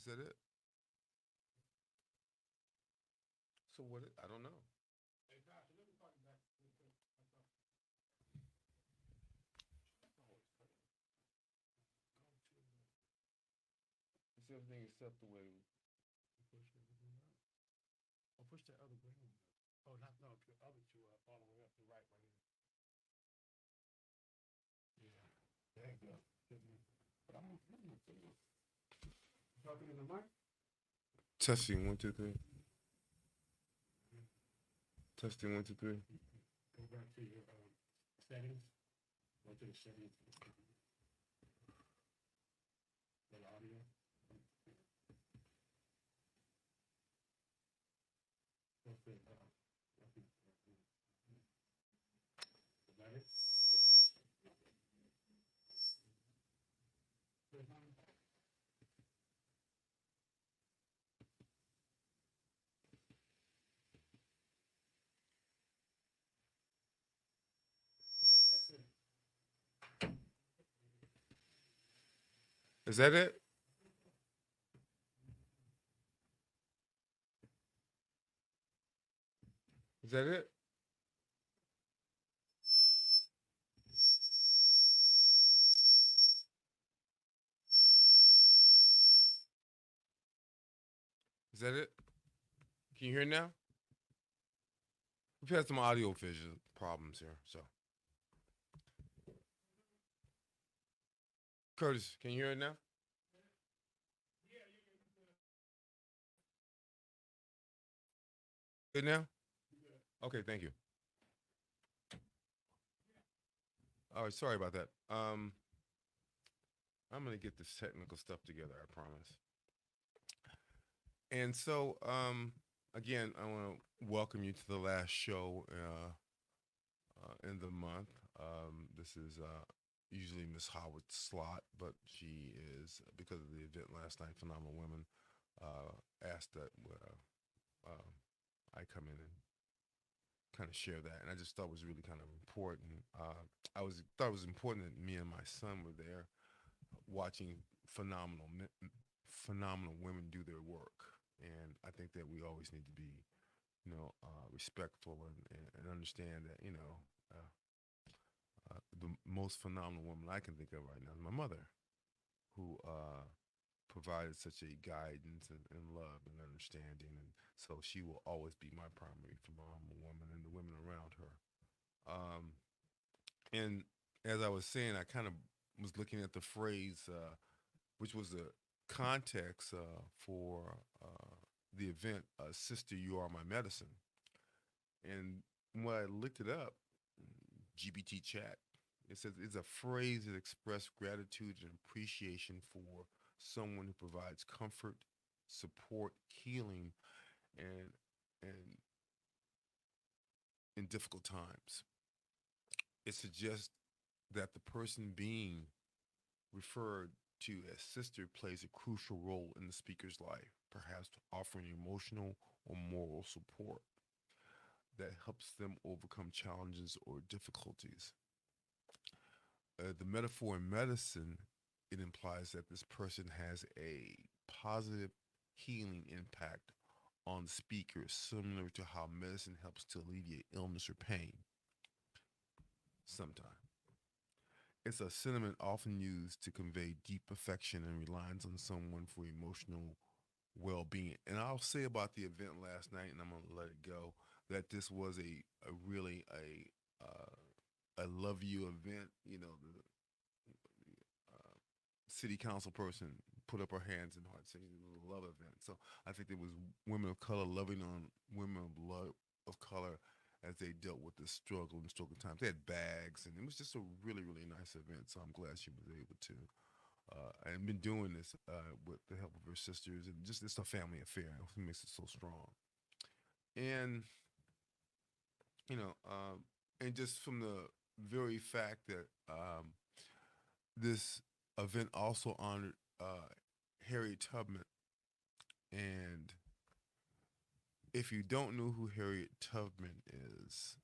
Is that it? So what? I don't know. It's everything except the way. Push everything up. Oh, push that other green one. Oh, not no, the other two up all the way up to right here. Yeah. There you go. But I'm talking to the mic. Testing 1 2 3. Testing 1 2 3. Go back to your settings. Go to the settings. The audio. What's it? Let it. Is that it? Is that it? Is that it? Can you hear now? We've had some audio visual problems here. So, Curtis, can you hear it now? Good now? Okay, thank you. All right, sorry about that. I'm gonna get this technical stuff together. I promise. And so, again, I want to welcome you to the last show in the month. This is usually Miss Howard's slot, but she is, because of the event last night, Phenomenal Women, asked that I come in and kind of share that. And I just thought it was really kind of important. Thought it was important that me and my son were there watching phenomenal women do their work. And I think that we always need to be, respectful and understand that, the most phenomenal woman I can think of right now is my mother, who provided such a guidance and love and understanding. And so she will always be my primary phenomenal woman and the women around her. Um, and as I was saying, I kind of was looking at the phrase, which was the context for the event, Sister, You Are My Medicine. And when I looked it up, GBT chat, it says it's a phrase that expresses gratitude and appreciation for someone who provides comfort, support, healing, and and in difficult times. It suggests that the person being referred to as sister plays a crucial role in the speaker's life, perhaps offering emotional or moral support that helps them overcome challenges or difficulties. The metaphor in medicine, it implies that this person has a positive healing impact on the speaker, similar to how medicine helps to alleviate illness or pain sometimes. It's a sentiment often used to convey deep affection and reliance on someone for emotional well-being. And I'll say about the event last night, and I'm gonna let it go, that this was a really a love you event. The city council person put up her hands and heart saying it was a love event. So I think there was women of color loving on women of color as they dealt with the struggle times. They had bags, and it was just a really, really nice event. So I'm glad she was able to. And been doing this with the help of her sisters, and just it's a family affair. It makes it so strong. And you know, and just from the very fact that this event also honored Harriet Tubman. And if you don't know who Harriet Tubman is,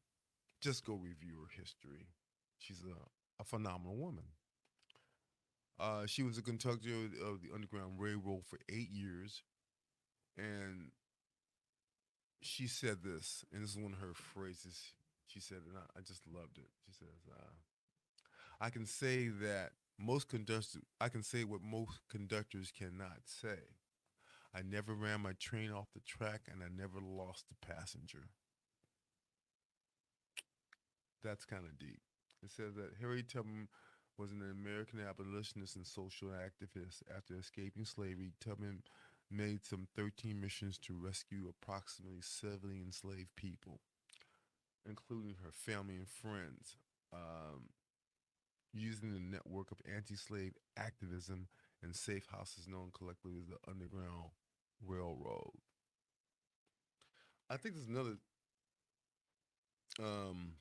just go review her history. She's a phenomenal woman. She was a conductor of the Underground Railroad for 8 years, and she said this, and this is one of her phrases. She said, and I just loved it. She says, "I can say that most conductors. I can say what most conductors cannot say. I never ran my train off the track, and I never lost a passenger." That's kind of deep. It says that Harriet Tubman was an American abolitionist and social activist. After escaping slavery, Tubman made some 13 missions to rescue approximately 70 enslaved people, including her family and friends, um, using the network of anti slave activism and safe houses known collectively as the Underground Railroad. I think there's another um,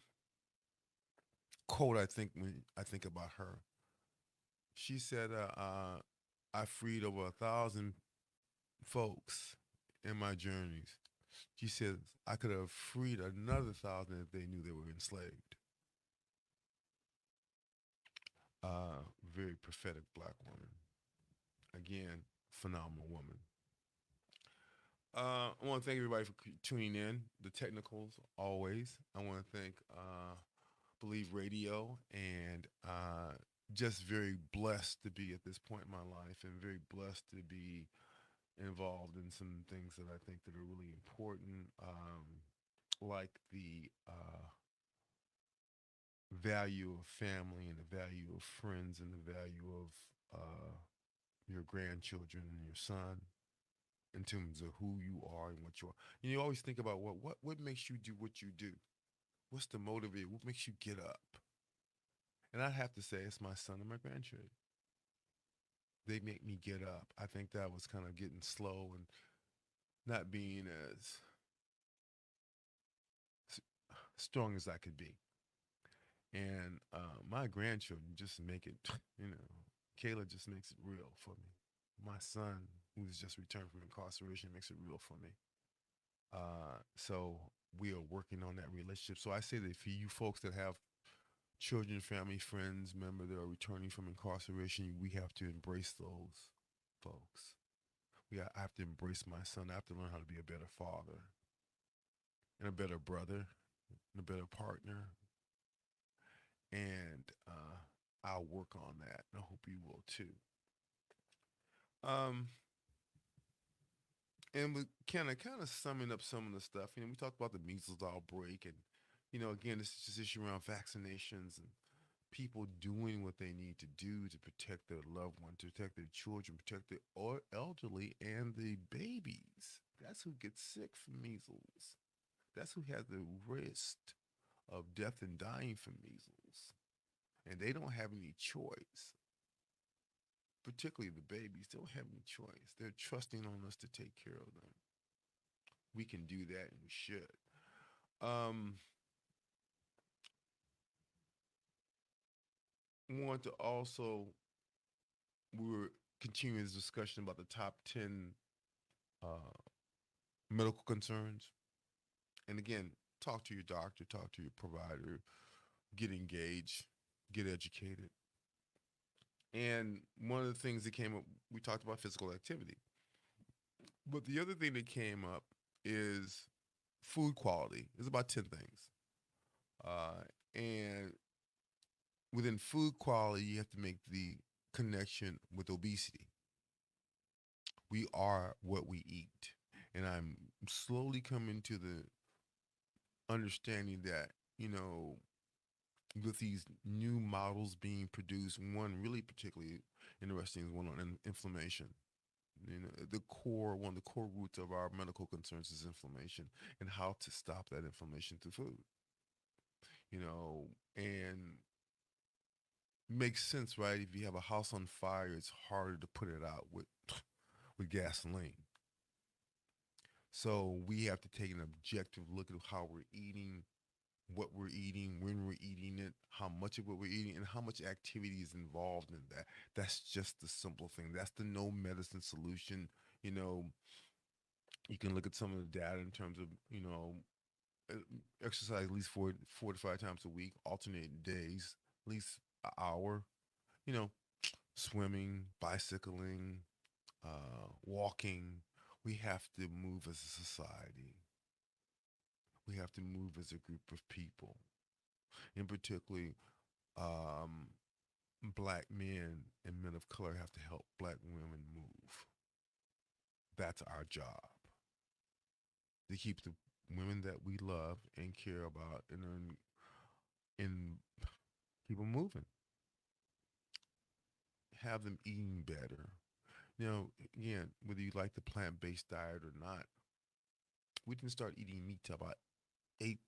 quote I think when I think about her. She said, I freed over 1,000 folks in my journeys. She says, I could have freed another 1,000 if they knew they were enslaved. Very prophetic black woman. Again, phenomenal woman. I want to thank everybody for tuning in. The technicals, always. I want to thank Believe Radio and just very blessed to be at this point in my life and very blessed to be involved in some things that I think that are really important, like the value of family and the value of friends and the value of your grandchildren and your son in terms of who you are and what you are. And you always think about what makes you do what you do. What's the motivator? What makes you get up? And I have to say, it's my son and my grandchildren. They make me get up. I think that was kind of getting slow and not being as strong as I could be. And my grandchildren just make it, you know, Kayla just makes it real for me. My son, who's just returned from incarceration, makes it real for me. So we are working on that relationship. So I say that for you folks that have children, family, friends, members that are returning from incarceration, we have to embrace those folks. I have to embrace my son. I have to learn how to be a better father and a better brother and a better partner. And I'll work on that. And I hope you will too. Um, and we kind of summing up some of the stuff. We talked about the measles outbreak, and again, this is just issue around vaccinations and people doing what they need to do to protect their loved one, to protect their children, protect the elderly and the babies. That's who gets sick from measles. That's who has the risk of death and dying from measles. And they don't have any choice, particularly the babies. They don't have any choice. They're trusting on us to take care of them. We can do that and we should. Um, want to also, we were continuing this discussion about the top 10 uh, medical concerns. And again, talk to your doctor, talk to your provider, get engaged, get educated. And one of the things that came up, we talked about physical activity. But the other thing that came up is food quality. There's about 10 things. And within food quality, you have to make the connection with obesity. We are what we eat. And I'm slowly coming to the understanding that, with these new models being produced, one really particularly interesting is one on inflammation. One of the core roots of our medical concerns is inflammation and how to stop that inflammation through food. And makes sense, right? If you have a house on fire, it's harder to put it out with gasoline. So we have to take an objective look at how we're eating, what we're eating, when we're eating it, how much of what we're eating, and how much activity is involved in that. That's just the simple thing. That's the no medicine solution. You know, you can look at some of the data in terms of, uh, exercise at least four to five times a week, alternating days, at least an hour. You know, swimming, bicycling, walking. We have to move as a society. We have to move as a group of people, and particularly um, black men and men of color have to help black women move. That's our job, to keep the women that we love and care about and keep them moving, have them eating better. You know, again, whether you like the plant based diet or not, we didn't start eating meat till about eight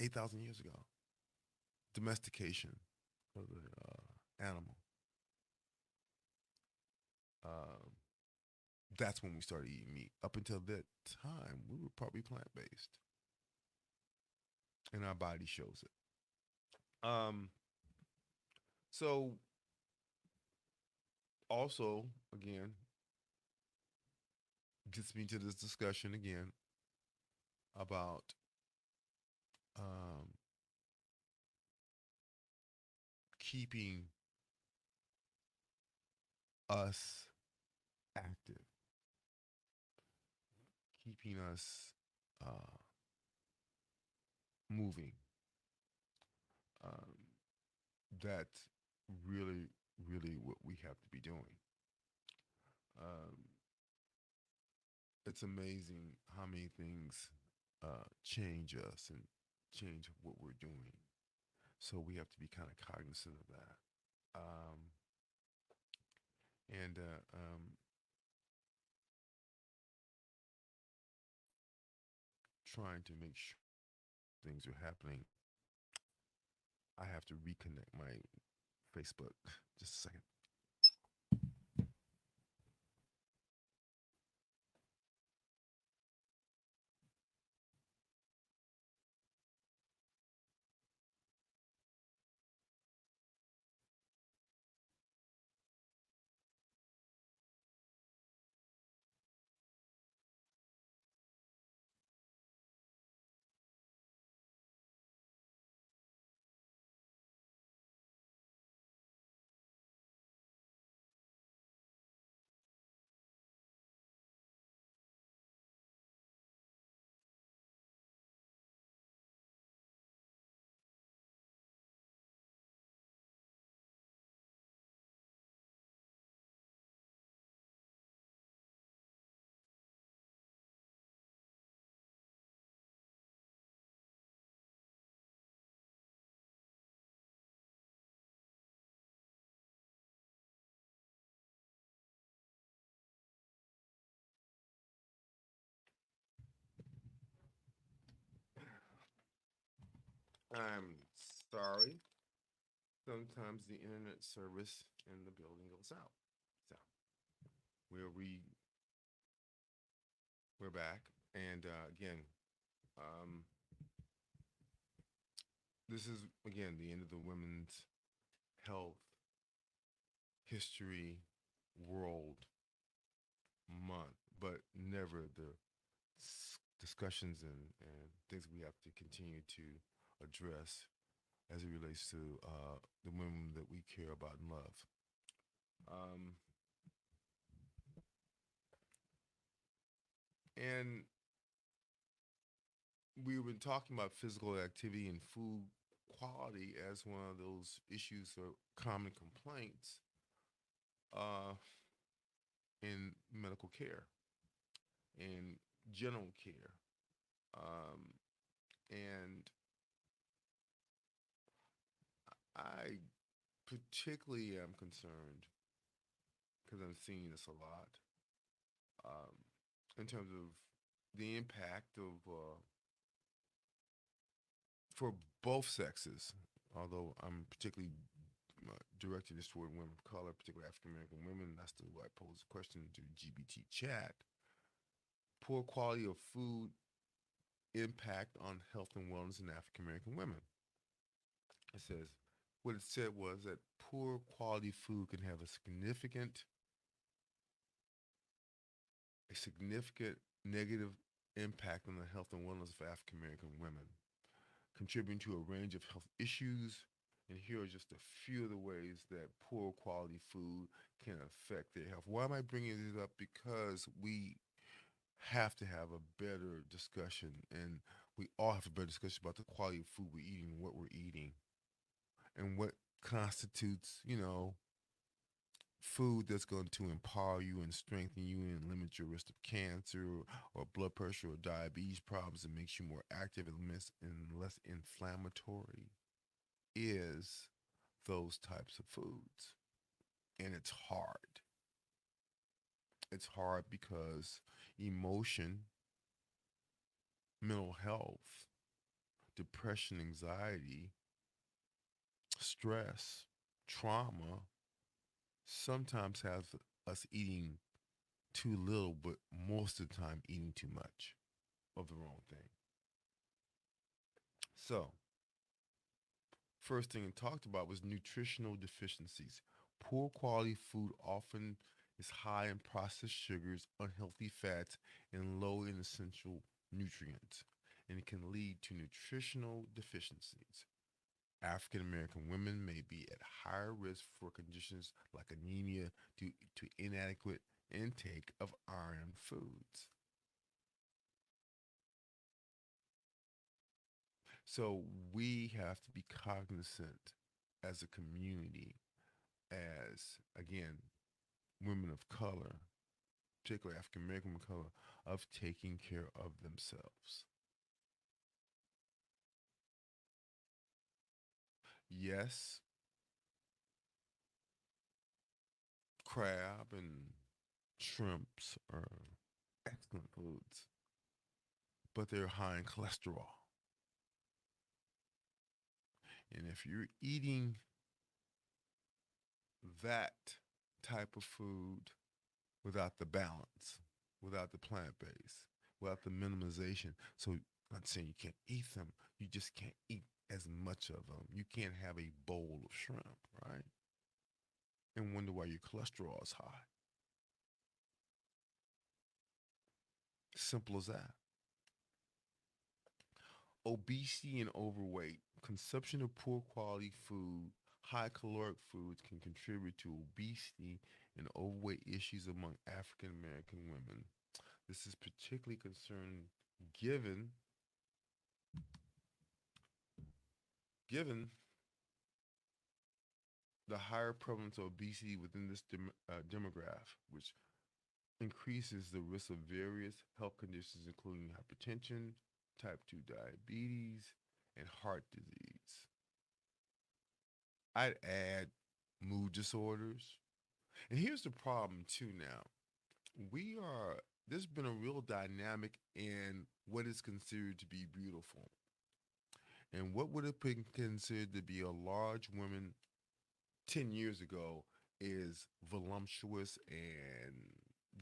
8,000 years ago. Domestication of the animal. Um, that's when we started eating meat. Up until that time, we were probably plant based, and our body shows it. So also, again, gets me to this discussion again about um, keeping us active, keeping us uh, moving. Um, that's really, really what we have to be doing. Um, it's amazing how many things change us and change what we're doing. So we have to be kind of cognizant of that. And trying to make sure things are happening. I have to reconnect my Facebook. Just a second. I'm sorry. Sometimes the internet service in the building goes out. So we're re we're back, and again, um, this is again the end of the Women's Health History World Month, but never the discussions and things we have to continue to address as it relates to the women that we care about and love. Um, and we've been talking about physical activity and food quality as one of those issues or common complaints uh, in medical care, in general care. Um, and I particularly am concerned because I'm seeing this a lot um, in terms of the impact of for both sexes. Although I'm particularly directing this toward women of color, particularly African American women. That's the way I pose the question to GBT chat. Poor quality of food impact on health and wellness in African American women. It says what it said was that poor quality food can have a significant negative impact on the health and wellness of African American women, contributing to a range of health issues, And here are just a few of the ways that poor quality food can affect their health. Why am I bringing this up? Because we have to have a better discussion, and we all have a better discussion about the quality of food we're eating and what we're eating and what constitutes, food that's going to empower you and strengthen you and limit your risk of cancer or blood pressure or diabetes problems and makes you more active and less inflammatory is those types of foods. And it's hard. It's hard because emotion, mental health, depression, anxiety, stress, trauma sometimes have us eating too little, but most of the time eating too much of the wrong thing. So, first thing I talked about was nutritional deficiencies. Poor quality food often is high in processed sugars, unhealthy fats, and low in essential nutrients, and it can lead to nutritional deficiencies. African American women may be at higher risk for conditions like anemia due to inadequate intake of iron foods. So we have to be cognizant as a community, as again, women of color, particularly African American women of color, of taking care of themselves. Yes, crab and shrimps are excellent foods, but they're high in cholesterol. And if you're eating that type of food without the balance, without the plant base, without the minimization, so I'm not saying you can't eat them, you just can't eat as much of them. You can't have a bowl of shrimp, right? And wonder why your cholesterol is high. Simple as that. Obesity and overweight, consumption of poor quality food, high caloric foods can contribute to obesity and overweight issues among African American women. This is particularly concerning given given the higher prevalence of obesity within this demographic, which increases the risk of various health conditions, including hypertension, type 2 diabetes, and heart disease. I'd add mood disorders. And here's the problem, too, now. There's been a real dynamic in what is considered to be beautiful. And what would have been considered to be a large woman 10 years ago is voluptuous and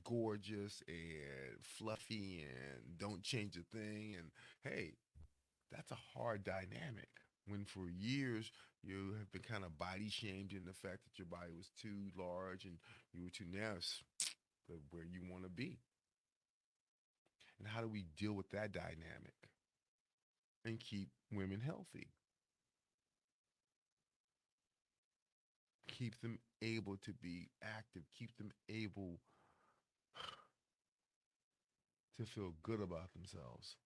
gorgeous and fluffy and don't change a thing. And hey, that's a hard dynamic. When for years you have been kind of body shamed in the fact that your body was too large and you were too narrow, where you want to be. And how do we deal with that dynamic and keep women healthy? Keep them able to be active, keep them able to feel good about themselves.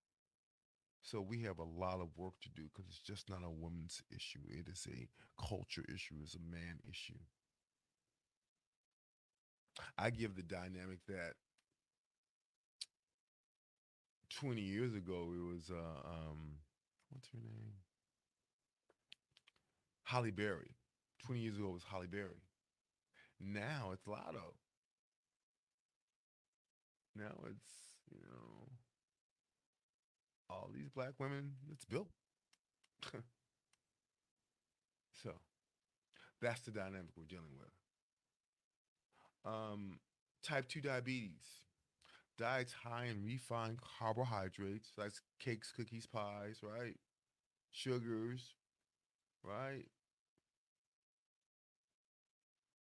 So we have a lot of work to do because it's just not a woman's issue. It is a culture issue, it's a man issue. I give the dynamic that 20 years ago it was what's her name? Holly Berry. 20 years ago it was Holly Berry. Now it's Lotto. Now it's all these black women, it's Bill. So that's the dynamic we're dealing with. Um, type 2 diabetes. Diets high in refined carbohydrates, like cakes, cookies, pies, right? Sugars, right?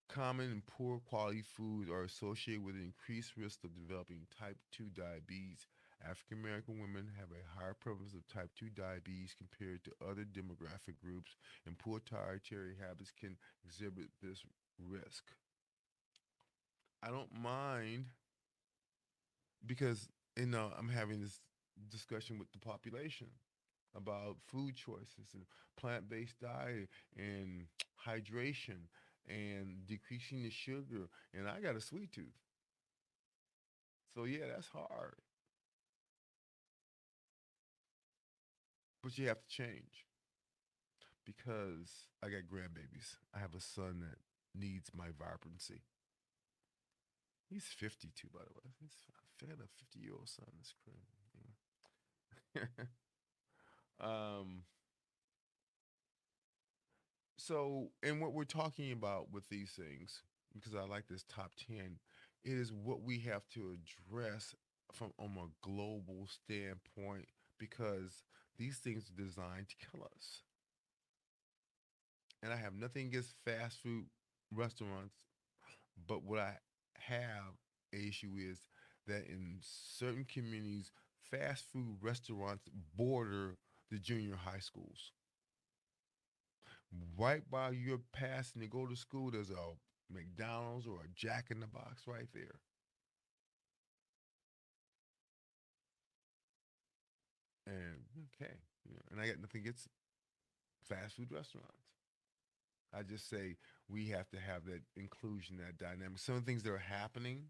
Common and poor quality foods are associated with an increased risk of developing type 2 diabetes African American women have a higher prevalence of type 2 diabetes compared to other demographic groups, and poor dietary habits can exhibit this risk. I don't mind because I'm having this discussion with the population about food choices and plant-based diet and hydration and decreasing the sugar, and I got a sweet tooth. So yeah, that's hard, but you have to change because I got grandbabies. I have a son that needs my vibrancy. He's 52, by the way. I got a 50-year-old son. That's crazy. So, and what we're talking about with these things, because I like this top 10, it is what we have to address from on a global standpoint because these things are designed to kill us. And I have nothing against fast food restaurants, but what I have a issue is that in certain communities, fast food restaurants border the junior high schools. Right while you're passing to go to school, there's a McDonald's or a Jack in the Box right there. And okay, and I got nothing against fast food restaurants. I just say we have to have that inclusion, that dynamic. Some of the things that are happening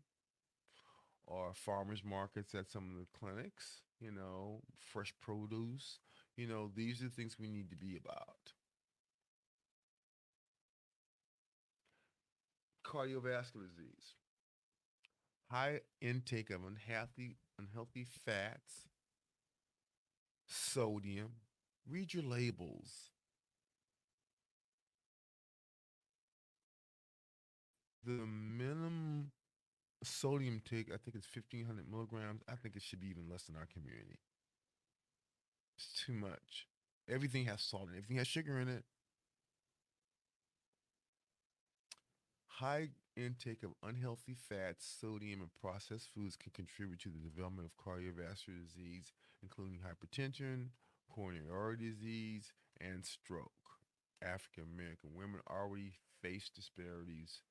are farmers markets at some of the clinics, fresh produce. These are the things we need to be about. Cardiovascular disease, high intake of unhealthy fats, sodium. Read your labels. The minimum sodium take, I think it's 1,500 milligrams. I think it should be even less in our community. It's too much. Everything has salt in it. Everything has sugar in it. High intake of unhealthy fats, sodium, and processed foods can contribute to the development of cardiovascular disease, including hypertension, coronary artery disease, and stroke. African American women already face disparities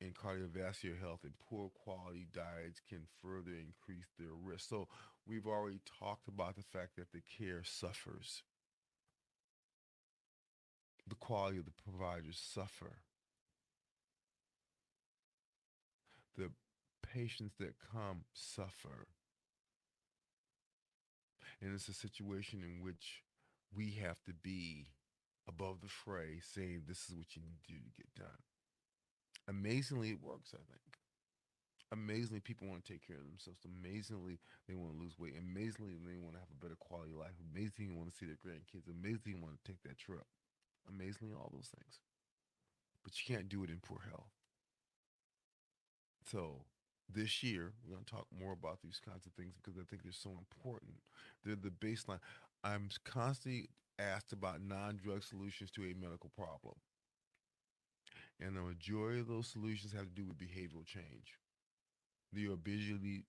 in cardiovascular health, and poor quality diets can further increase their risk. So, we've already talked about the fact that the care suffers, the quality of the providers suffer, the patients that come suffer. And it's a situation in which we have to be above the fray saying this is what you need to do to get done. Amazingly, it works, I think. Amazingly, people want to take care of themselves. Amazingly, they want to lose weight. Amazingly, they want to have a better quality of life. Amazingly, they want to see their grandkids. Amazingly, they want to take that trip. Amazingly, all those things. But you can't do it in poor health. So this year, we're going to talk more about these kinds of things because I think they're so important. They're the baseline. I'm constantly asked about non-drug solutions to a medical problem. And the majority of those solutions have to do with behavioral change. Your ability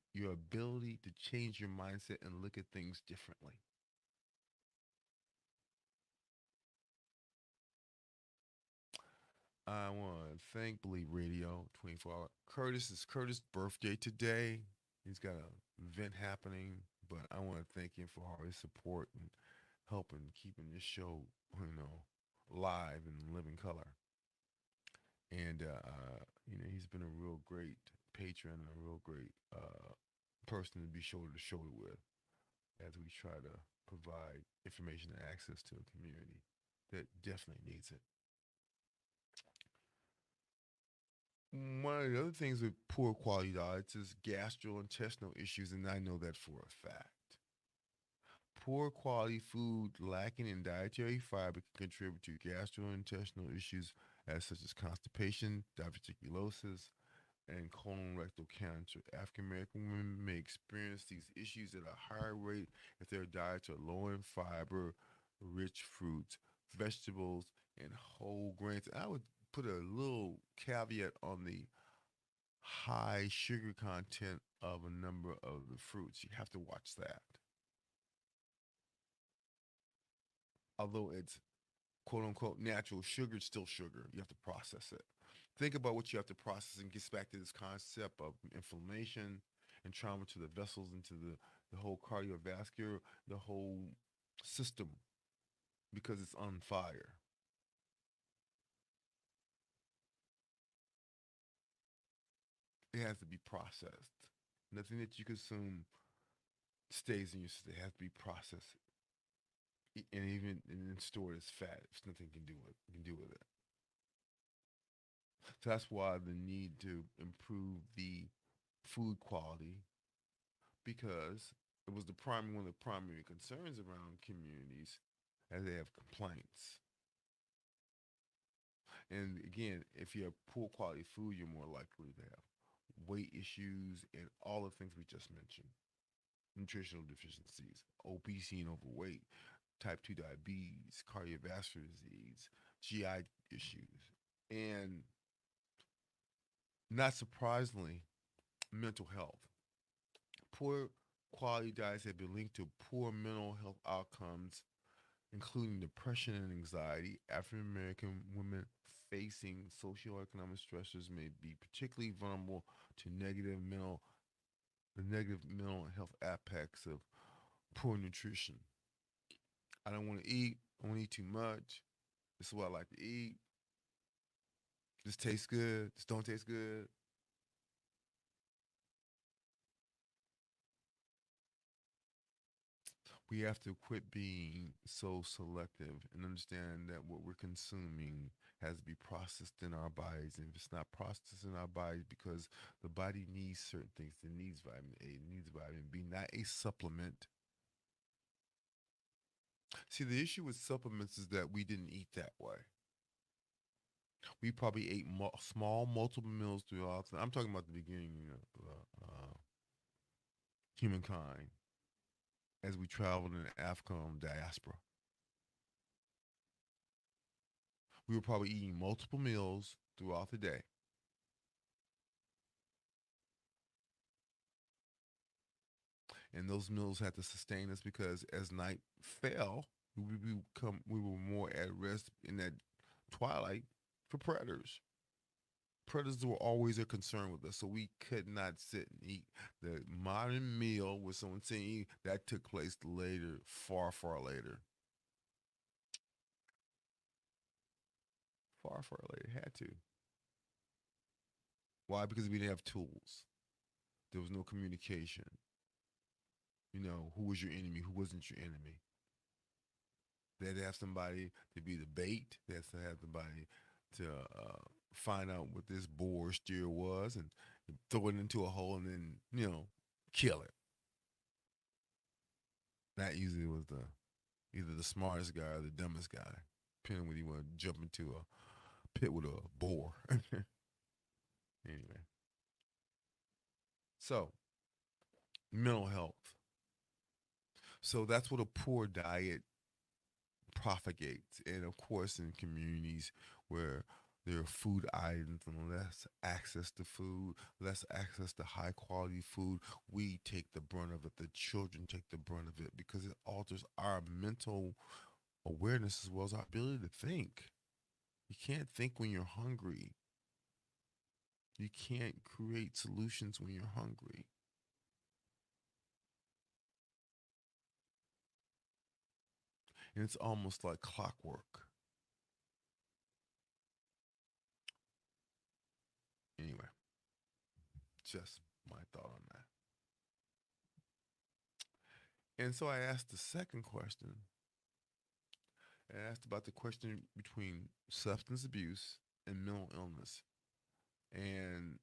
to change your mindset and look at things differently. I want to thank Believe Radio 24 Hour. Curtis is Curtis' birthday today. He's got an event happening, but I want to thank him for all his support and helping keeping this show, live and living color. And he's been a real great patron and a real great person to be shoulder to shoulder with as we try to provide information and access to a community that definitely needs it. One of the other things with poor quality diets is gastrointestinal issues, and I know that for a fact. Poor quality food lacking in dietary fiber can contribute to gastrointestinal issues such as constipation, diverticulosis, and colorectal cancer. African American women may experience these issues at a higher rate if their diets are low in fiber, rich fruits, vegetables, and whole grains. I would put a little caveat on the high sugar content of a number of the fruits. You have to watch that. Although it's quote unquote natural sugar, it's still sugar. You have to process it. Think about what you have to process and gets back to this concept of inflammation and trauma to the vessels and to the whole cardiovascular, the whole system because it's on fire. It has to be processed. Nothing that you consume stays in your system. It has to be processed and even and then stored as fat if nothing can do with it. So that's why the need to improve the food quality because it was the primary one of the primary concerns around communities as they have complaints. And again, if you have poor quality food, you're more likely to have weight issues and all the things we just mentioned. Nutritional deficiencies, obesity and overweight, type 2 diabetes, cardiovascular disease, GI issues, and not surprisingly, mental health. Poor quality diets have been linked to poor mental health outcomes, including depression and anxiety. African American women facing socioeconomic stressors may be particularly vulnerable to the negative mental health impacts of poor nutrition. I don't want to eat. I want to eat too much. This is what I like to eat. This tastes good. This don't taste good. We have to quit being so selective and understand that what we're consuming has to be processed in our bodies. And if it's not processed in our bodies, because the body needs certain things, it needs vitamin A, it needs vitamin B, not a supplement. See, the issue with supplements is that we didn't eat that way. We probably ate small, multiple meals throughout. I'm talking about the beginning of humankind as we traveled in the African diaspora. We were probably eating multiple meals throughout the day. And those meals had to sustain us because as night fell, we were more at risk in that twilight for predators. Predators were always a concern with us, so we could not sit and eat. The modern meal with someone saying eat, that took place later, far, far later. Far, far later. It had to. Why? Because we didn't have tools. There was no communication. Who was your enemy? Who wasn't your enemy? They had to have somebody to be the bait. They had to have somebody to find out what this boar steer was and throw it into a hole and then, kill it. That usually was the either the smartest guy or the dumbest guy, depending when you want to jump into a pit with a boar. Anyway, so mental health. So that's what a poor diet propagates. And of course, in communities where there are food items and less access to food, less access to high quality food, we take the brunt of it. The children take the brunt of it because it alters our mental awareness as well as our ability to think. You can't think when you're hungry. You can't create solutions when you're hungry. And it's almost like clockwork. Anyway, just my thought on that. And so I asked the second question. I asked about the question between substance abuse and mental illness. And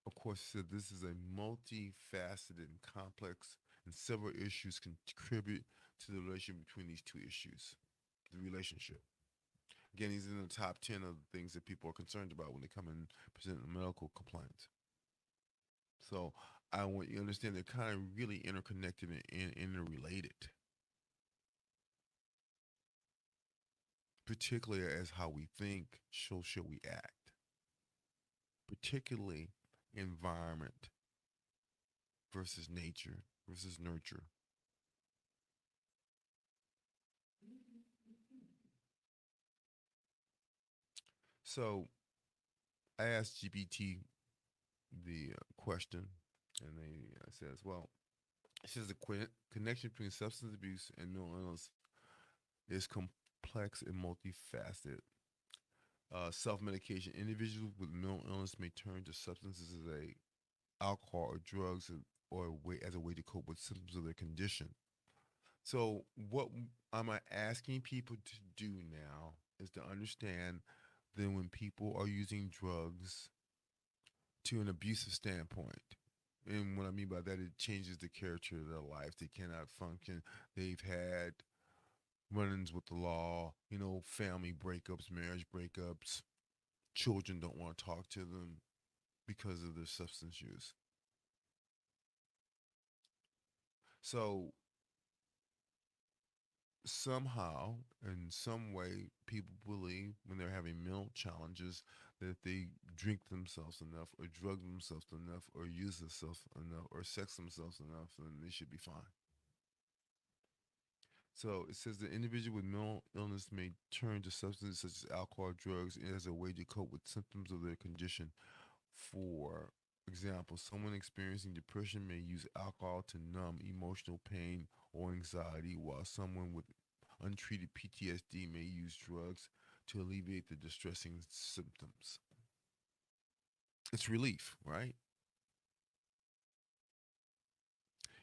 of course, said this is a multifaceted and complex, and several issues contribute to the relationship between these two issues, the relationship. Again, he's in the top 10 of the things that people are concerned about when they come and present a medical complaint. So I want you to understand they're kind of really interconnected and interrelated, particularly as how we think, so shall we act. particularly environment versus nature versus nurture. So I asked GPT the question, and they says, well, it says the connection between substance abuse and mental illness is complex and multifaceted. Self-medication. Individuals with mental illness may turn to substances as a alcohol or drugs or a way, as a way to cope with symptoms of their condition. So, what am I asking people to do now is to understand that when people are using drugs to an abusive standpoint, and what I mean by that, it changes the character of their life. They cannot function. They've had run-ins with the law, family breakups, marriage breakups. Children don't want to talk to them because of their substance use. So somehow, in some way, people believe when they're having mental challenges that if they drink themselves enough, or drug themselves enough, or use themselves enough, or sex themselves enough, then they should be fine. So it says the individual with mental illness may turn to substances such as alcohol or drugs as a way to cope with symptoms of their condition. For example, someone experiencing depression may use alcohol to numb emotional pain or anxiety, while someone with untreated PTSD may use drugs to alleviate the distressing symptoms. It's relief, right?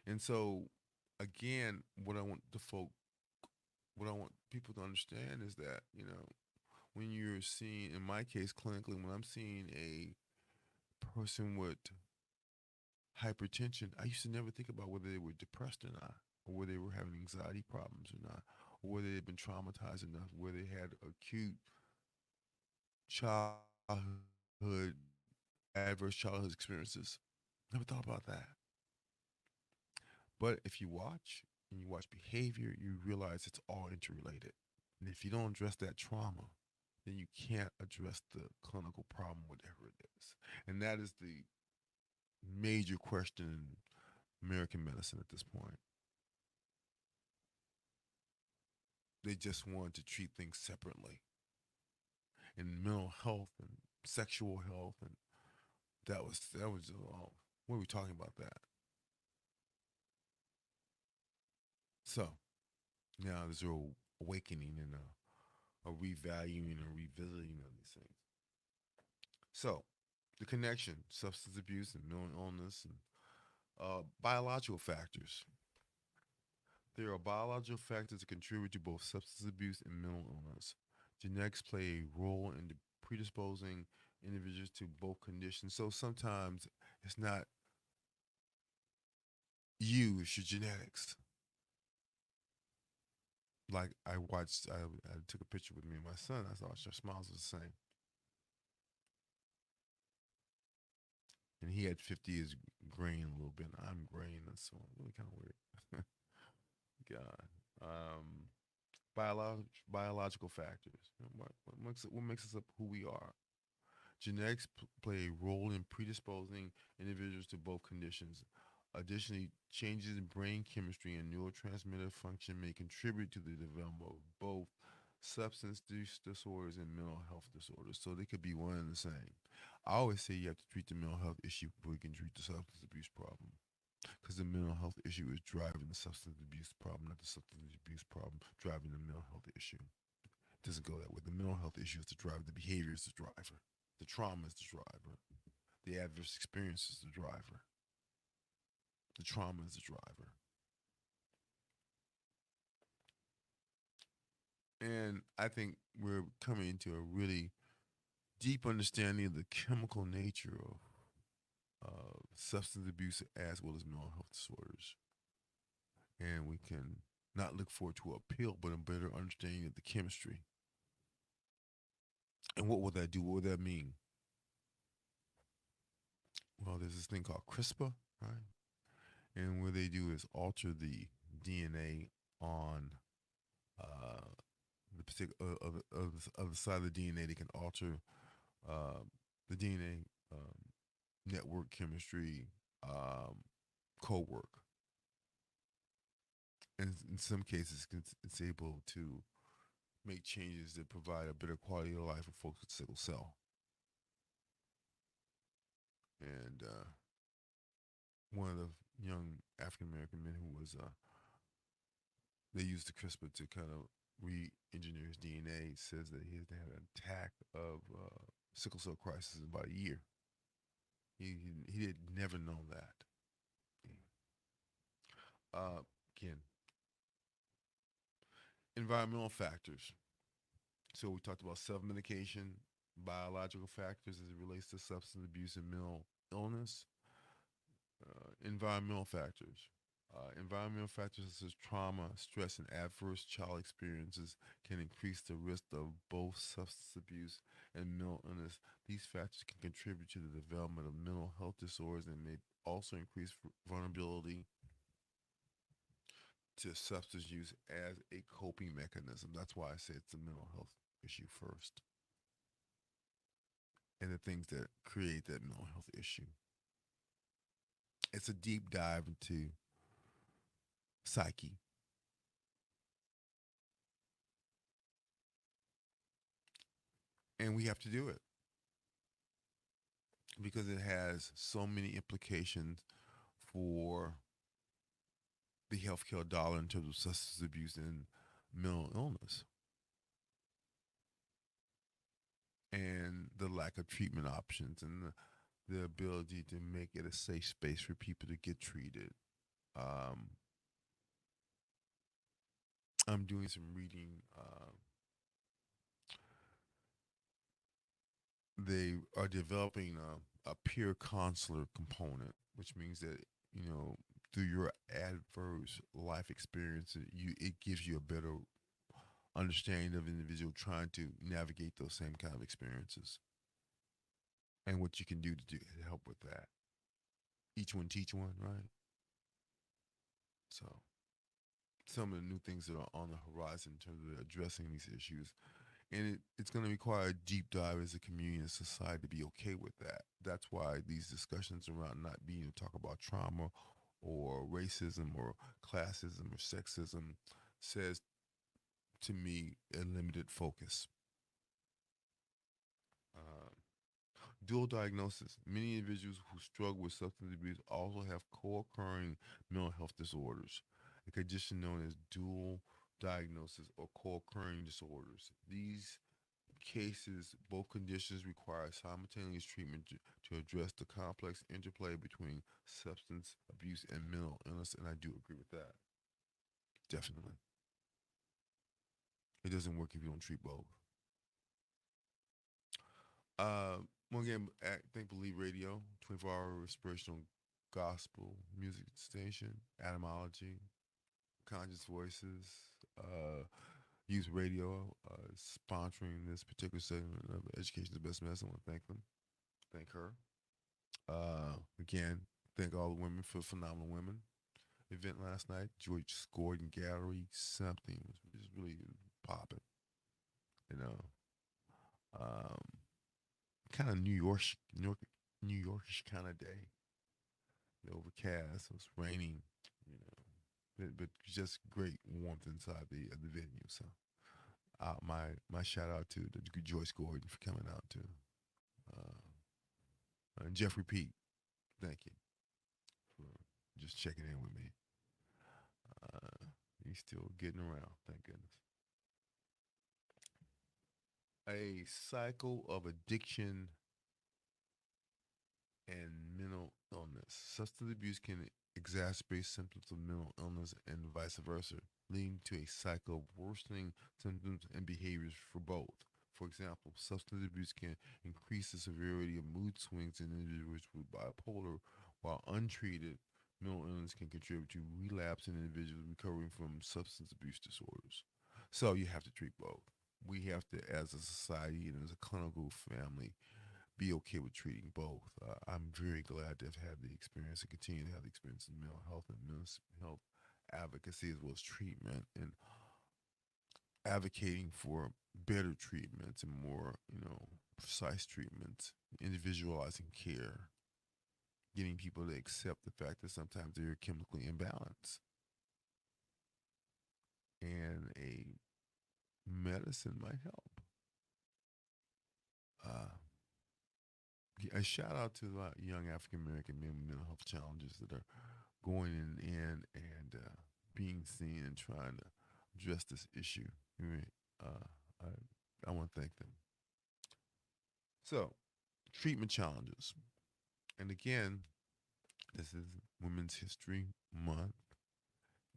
And so, again, what I want people to understand is that when you're seeing, in my case, clinically, when I'm seeing a person with hypertension, I used to never think about whether they were depressed or not, or whether they were having anxiety problems or not, or whether they'd been traumatized enough, whether they had acute childhood, adverse childhood experiences. Never thought about that. But if you watch and you watch behavior, you realize it's all interrelated. And if you don't address that trauma, then you can't address the clinical problem, whatever it is. And that is the major question in American medicine at this point. They just wanted to treat things separately, and mental health and sexual health, and that was what are we talking about that? So now there's a awakening and a revaluing and revisiting of these things. So the connection, substance abuse and mental illness, and biological factors. There are biological factors that contribute to both substance abuse and mental illness. Genetics play a role in predisposing individuals to both conditions. So sometimes it's not you, it's your genetics. Like I took a picture with me and my son. I thought our smiles were the same. And he had 50 years graying a little bit. And I'm graying. That's so really kind of weird. God. Biological factors. What makes us up who we are? Genetics play a role in predisposing individuals to both conditions. Additionally, changes in brain chemistry and neurotransmitter function may contribute to the development of both substance use disorders and mental health disorders. So they could be one and the same. I always say you have to treat the mental health issue before you can treat the substance abuse problem. Because the mental health issue is driving the substance abuse problem, not the substance abuse problem driving the mental health issue. It doesn't go that way. The mental health issue is the driver, the behavior is the driver, the trauma is the driver, the adverse experience is the driver, the trauma is the driver. And I think we're coming into a really deep understanding of the chemical nature of substance abuse as well as mental health disorders. And we can not look forward to a pill, but a better understanding of the chemistry. And what would that do? What would that mean? Well, there's this thing called CRISPR, right? And what they do is alter the DNA on the particular of the side of the DNA. They can alter uh, the DNA um, network chemistry, um, co-work, and in some cases, it's able to make changes that provide a better quality of life for folks with sickle cell. And one of the young African American men who was they used the CRISPR to kind of re-engineer his DNA says that he has had an attack of sickle cell crisis in about a year. He had never known that. Uh, Again, environmental factors. So we talked about self-medication, biological factors as it relates to substance abuse and mental illness, environmental factors. Environmental factors such as trauma, stress, and adverse child experiences can increase the risk of both substance abuse and mental illness. These factors can contribute to the development of mental health disorders and may also increase vulnerability to substance use as a coping mechanism. That's why I say it's a mental health issue first, and the things that create that mental health issue. It's a deep dive into psyche, and we have to do it because it has so many implications for the healthcare dollar in terms of substance abuse and mental illness and the lack of treatment options and the ability to make it a safe space for people to get treated. Um, I'm doing some reading. They are developing a peer counselor component, which means that you know through your adverse life experience, it gives you a better understanding of an individual trying to navigate those same kind of experiences and what you can do to help with that. Each one teach one, right? So some of the new things that are on the horizon in terms of addressing these issues. And it's going to require a deep dive as a community and society to be okay with that. That's why these discussions around not being to talk about trauma or racism or classism or sexism says to me a limited focus. Uh, Dual diagnosis. Many individuals who struggle with substance abuse also have co occurring mental health disorders, a condition known as dual diagnosis or co occurring disorders. These cases, both conditions require simultaneous treatment to address the complex interplay between substance abuse and mental illness, and I do agree with that. Definitely. It doesn't work if you don't treat both. Uh, One again, Think Believe Radio, 24-hour inspirational gospel music station, etymology, conscious voices, youth radio, sponsoring this particular segment of Education is the Best Medicine. I want to thank them, thank her. Again, thank all the women for phenomenal women event last night. George Gordon Gallery, something was just really popping, you know. Um, Kind of New Yorkish kind of day. Overcast. It was raining, you know, but just great warmth inside the venue. So, my shout out to the Joyce Gordon for coming out too, and Jeffrey Pete. Thank you for just checking in with me. Uh, he's still getting around. Thank goodness. A cycle of addiction and mental illness. Substance abuse can exacerbate symptoms of mental illness and vice versa, leading to a cycle of worsening symptoms and behaviors for both. For example, substance abuse can increase the severity of mood swings in individuals with bipolar, while untreated mental illness can contribute to relapse in individuals recovering from substance abuse disorders. So you have to treat both. We have to, as a society and as a clinical family, be okay with treating both. I'm very glad to have had the experience and continue to have the experience in mental health and mental health advocacy as well as treatment and advocating for better treatments and more, precise treatments, individualizing care, getting people to accept the fact that sometimes they're chemically imbalanced. And a medicine might help. Uh, a shout out to a lot of young African American men with mental health challenges that are going in and being seen and trying to address this issue. I mean, uh, I want to thank them. So, treatment challenges. And again, this is Women's History Month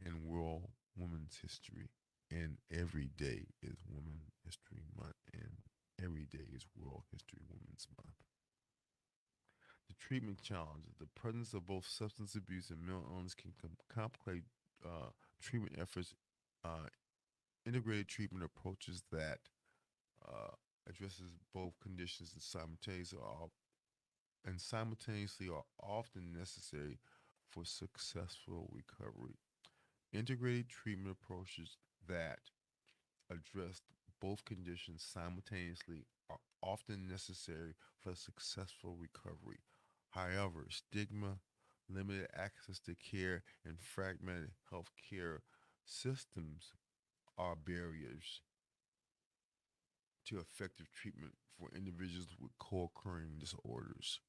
and World Women's History. And every day is Women's History Month, and every day is World History Women's Month. The treatment challenges. The presence of both substance abuse and mental illness can complicate treatment efforts. Uh, Integrated treatment approaches that uh, addresses both conditions and simultaneously are often necessary for successful recovery. Integrated treatment approaches that address both conditions simultaneously are often necessary for successful recovery. However, stigma, limited access to care, and fragmented healthcare systems are barriers to effective treatment for individuals with co occurring disorders.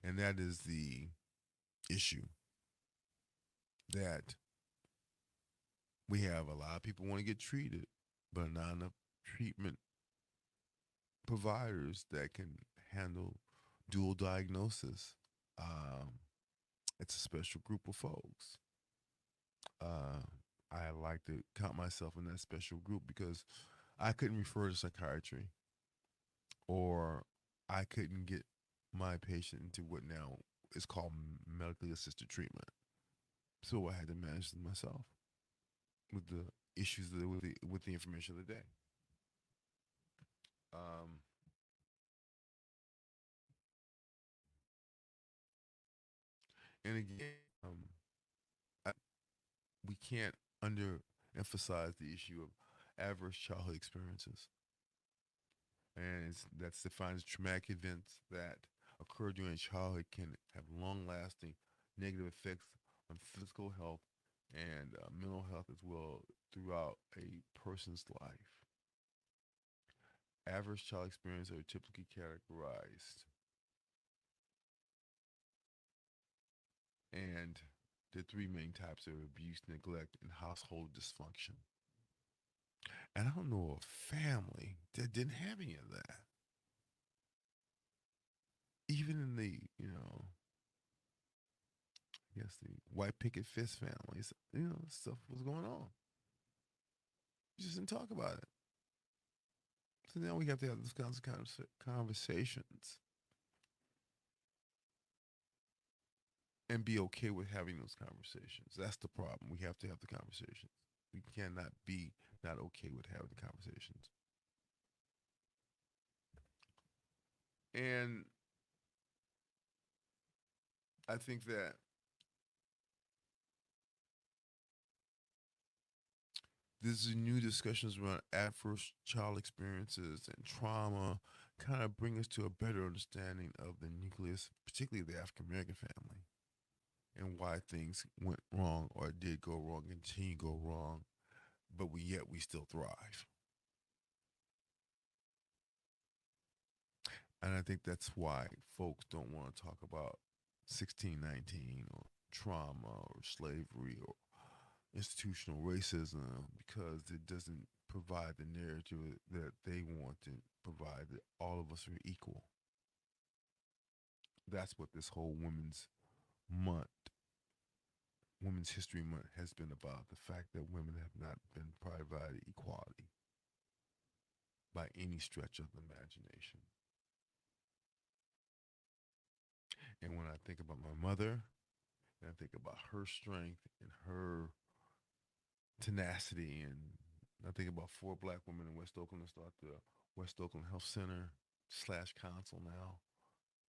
And that is the issue that we have a lot of people want to get treated, but not enough treatment providers that can handle dual diagnosis. Um, it's a special group of folks. Uh, I like to count myself in that special group because I couldn't refer to psychiatry or I couldn't get my patient into what now is called medically assisted treatment. So I had to manage them myself with the issues with the information of the day. Um, and again, I, we can't underemphasize the issue of adverse childhood experiences, and that's defined as traumatic events that occur during childhood can have long-lasting negative effects on physical health and mental health as well throughout a person's life. Adverse child experiences are typically categorized and the three main types are abuse, neglect, and household dysfunction. And I don't know a family that didn't have any of that. Even in the, I guess the white picket fist families, stuff was going on. You just didn't talk about it. So now we have to have those kinds of conversations and be okay with having those conversations. That's the problem. We have to have the conversations. We cannot be not okay with having the conversations. And I think that this is new discussions around adverse child experiences and trauma kind of bring us to a better understanding of the nucleus, particularly the African American family, and why things went wrong or did go wrong and continue to go wrong, but yet we still thrive. And I think that's why folks don't want to talk about 1619 or trauma or slavery or institutional racism because it doesn't provide the narrative that they want to provide that all of us are equal. That's what this whole month, Women's History Month has been about. The fact that women have not been provided equality by any stretch of the imagination. And when I think about my mother, and I think about her strength and her tenacity, and I think about four black women in West Oakland that start the West Oakland Health Center slash council now.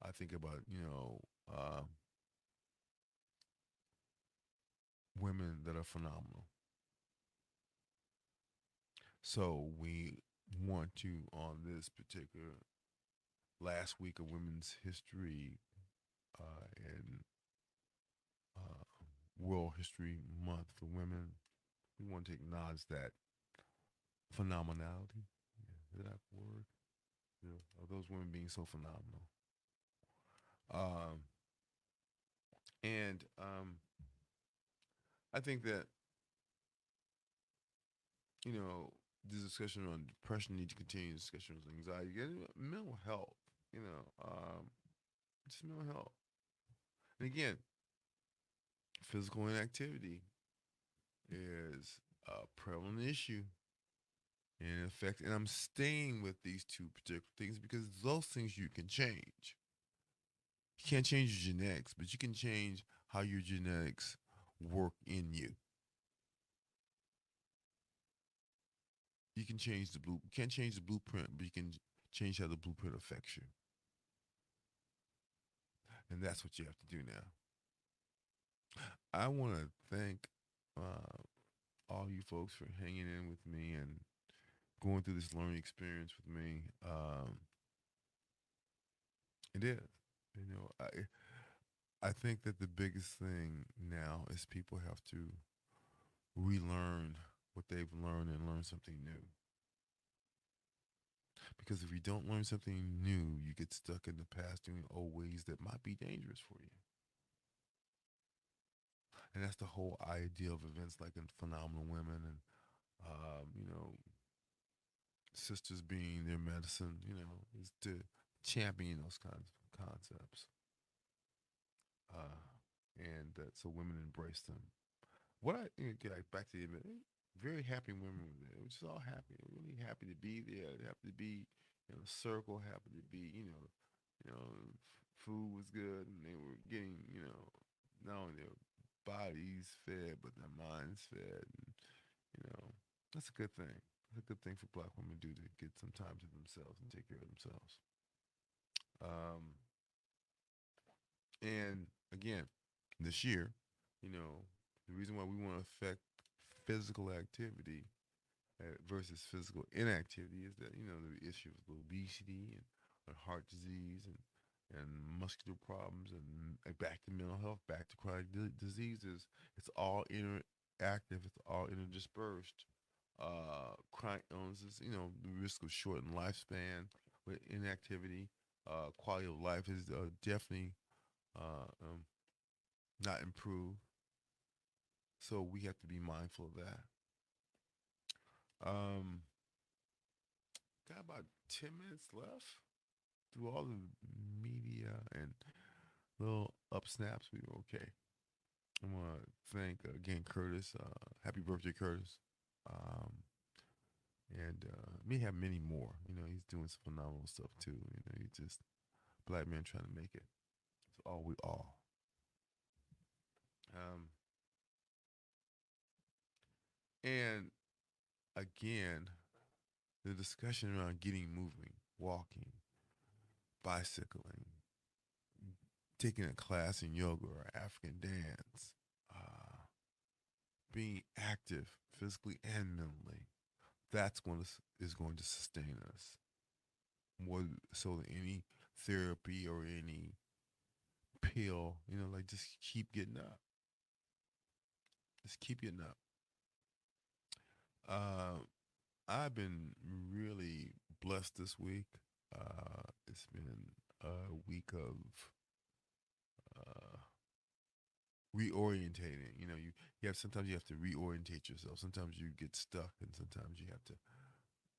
I think about, women that are phenomenal. So we want to, on this particular last week of Women's History and uh, World History Month for women. We want to acknowledge that phenomenality. Yeah, is that a word? Of those women being so phenomenal. Um, and I think that you know the discussion on depression needs to continue. Discussion on anxiety, and mental health. Just mental health. And again, physical inactivity is a prevalent issue and affect. And I'm staying with these two particular things because those things you can change. You can't change your genetics, but you can change how your genetics work in you. You can change the blue. You can't change the blueprint, but you can change how the blueprint affects you, and that's what you have to do now. I want to thank uh, all you folks for hanging in with me and going through this learning experience with me. It is, you know, I think that the biggest thing now is people have to relearn what they've learned and learn something new. Because if you don't learn something new, you get stuck in the past doing old ways that might be dangerous for you. And that's the whole idea of events like in Phenomenal Women and, you know, sisters being their medicine, is to champion those kinds of concepts. Uh, and so women embrace them. What I get like back to the event, very happy women were there. We're just all happy, really happy to be there, happy to be in a circle, happy to be, food was good, and they were getting, not only their bodies fed, but their minds fed, and you know, that's a good thing. It's a good thing for Black women to do to get some time to themselves and take care of themselves. Um, and again, this year, the reason why we want to affect physical activity versus physical inactivity is that the issue of obesity and heart disease and muscular problems and back to mental health, back to chronic diseases. It's all interactive. It's all interdispersed. Chronic illnesses, the risk of shortened lifespan with inactivity. Quality of life is definitely not improved. So we have to be mindful of that. Um, got about 10 minutes left. Through all the media and little up snaps, we were okay. I want to thank again Curtis. Happy birthday, Curtis. Um, and may have many more. He's doing some phenomenal stuff too. He's just Black man trying to make it. It's all we all. Um, and again, the discussion around getting moving, walking, bicycling, taking a class in yoga or African dance, uh, being active physically and mentally. That's going to is going to sustain us more so than any therapy or any pill. Like just keep getting up. Just keep getting up. Uh, I've been really blessed this week. It's been a week of uh, reorientating. You have sometimes you have to reorientate yourself. Sometimes you get stuck, and sometimes you have to.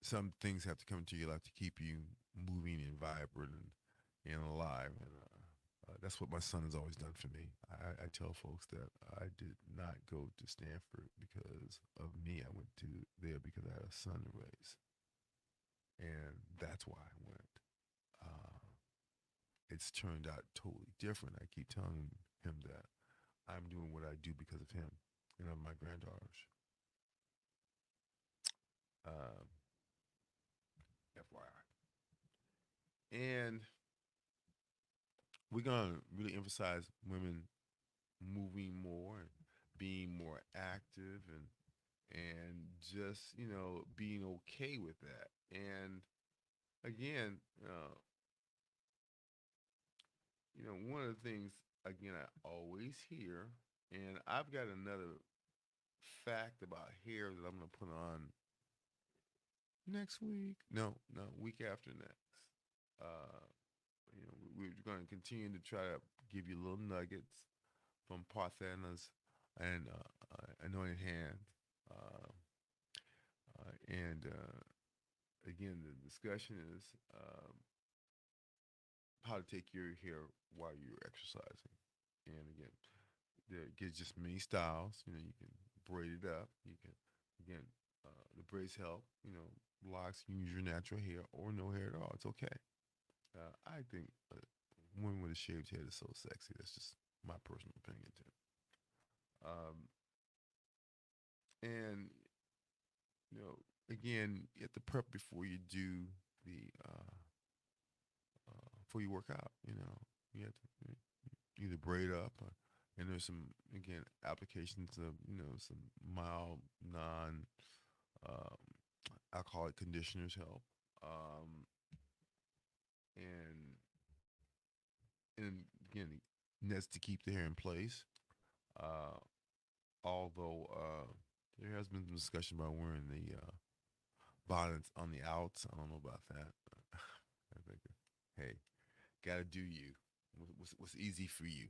Some things have to come into your life to keep you moving and vibrant and alive. And that's what my son has always done for me. I tell folks that I did not go to Stanford because of me. I went to there because I had a son to raise, and that's why I went. Uh, it's turned out totally different. I keep telling him that I'm doing what I do because of him and of my granddaughters. Um, FYI. And we're gonna really emphasize women moving more and being more active and just being okay with that. And again, one of the things again I always hear, and I've got another fact about hair that I'm gonna put on next week. No, no, week after next. Uh, we're going to continue to try to give you little nuggets from Parthena's and Anointed Hand. Uh, and again, the discussion is how to take care of your hair while you're exercising. And again, there gets just many styles. You can braid it up. You can, again, the braids help. Locks, you can use your natural hair or no hair at all. It's okay. I think women with a shaved head is so sexy. That's just my personal opinion, too. Um, and again, you have to prep before you do the before you work out. You have to either braid up, and there's some again applications of some mild non um, alcoholic conditioners help. Um, and and again, nets to keep the hair in place. Uh, although there has been some discussion about wearing the bonnets on the outs. I don't know about that. I think, hey, gotta do you. What's easy for you?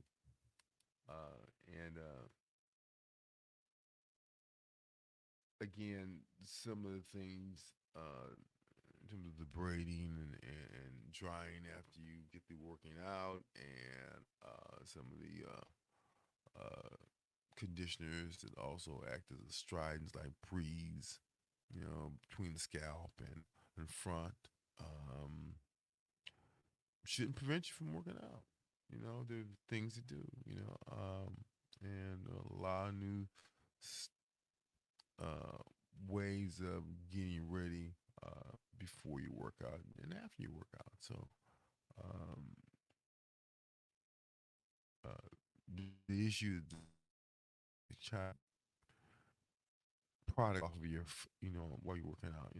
And again, some of the things in terms of the braiding and drying after you get through working out, and some of the conditioners that also act as a stridents like breeze, between the scalp and front. Um, shouldn't prevent you from working out. There are things to do. And a lot of new uh, ways of getting ready before you work out and after you work out. So um, the issue, the child product off of your, while you're working out,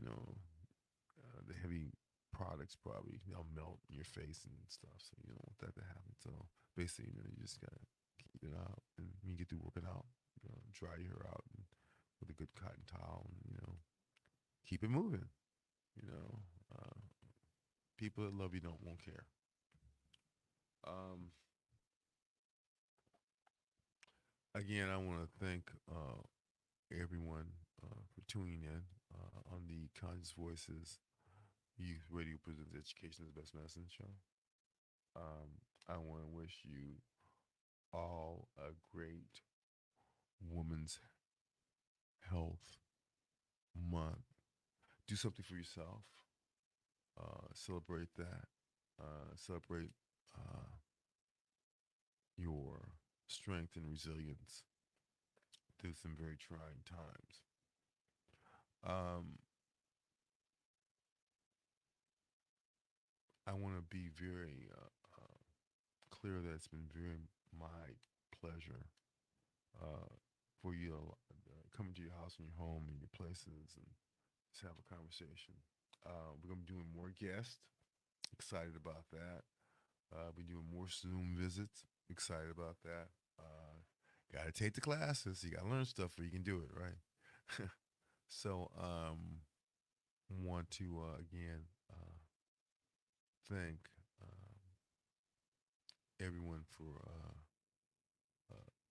the heavy products probably they'll melt in your face and stuff. So you don't want that to happen. So basically, you just gotta keep it out, and when you get through working out, dry your hair out and, with a good cotton towel, and keep it moving. You know, uh, people that love you don't won't care. Um, again, I want to thank everyone for tuning in on the Conscious Voices Youth Radio Presents Education is the Best Medicine show. I want to wish you all a great Women's Health Month. Do something for yourself. Celebrate that. Celebrate uh, your strength and resilience through some very trying times. Um, I want to be very clear that it's been very my pleasure uh, for you to come into your house and your home and your places and just have a conversation. We're going to be doing more guests. Excited about that. We're doing more Zoom visits. Excited about that. Got to take the classes. You got to learn stuff before you can do it, right? So, want to again thank everyone for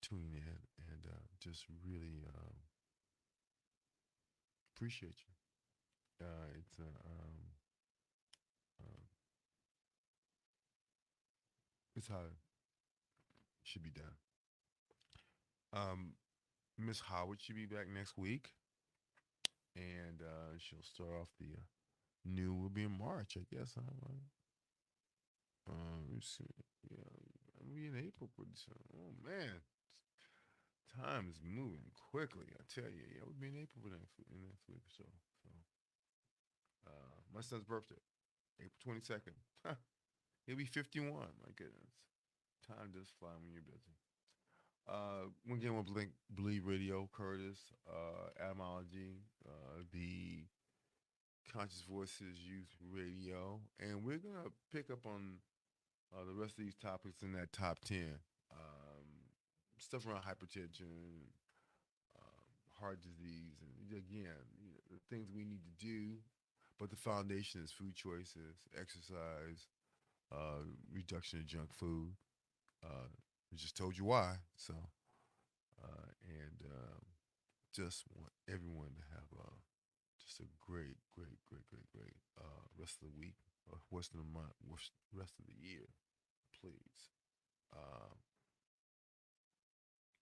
tuning in and just really appreciate you. Um, it's how it should be done. Miss Howard should be back next week, and she'll start off the new. Will be in March, I guess. Huh? Right? Let's see. Yeah, I'll be in April pretty soon. Oh man, time is moving quickly. I tell you. Yeah, we'll be in April next week. So my son's birthday, April 22nd. He'll be 51. My goodness, time does fly when you're busy. One again, with Believe Radio, Curtis, Etymology, the Conscious Voices Youth Radio, and we're gonna pick up on The rest of these topics in that top 10, stuff around hypertension, heart disease, and again, the things we need to do. But the foundation is food choices, exercise, reduction of junk food. Uh, I just told you why. So, and just want everyone to have just a great rest of the week, rest of the month, rest of the year. Please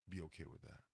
be okay with that.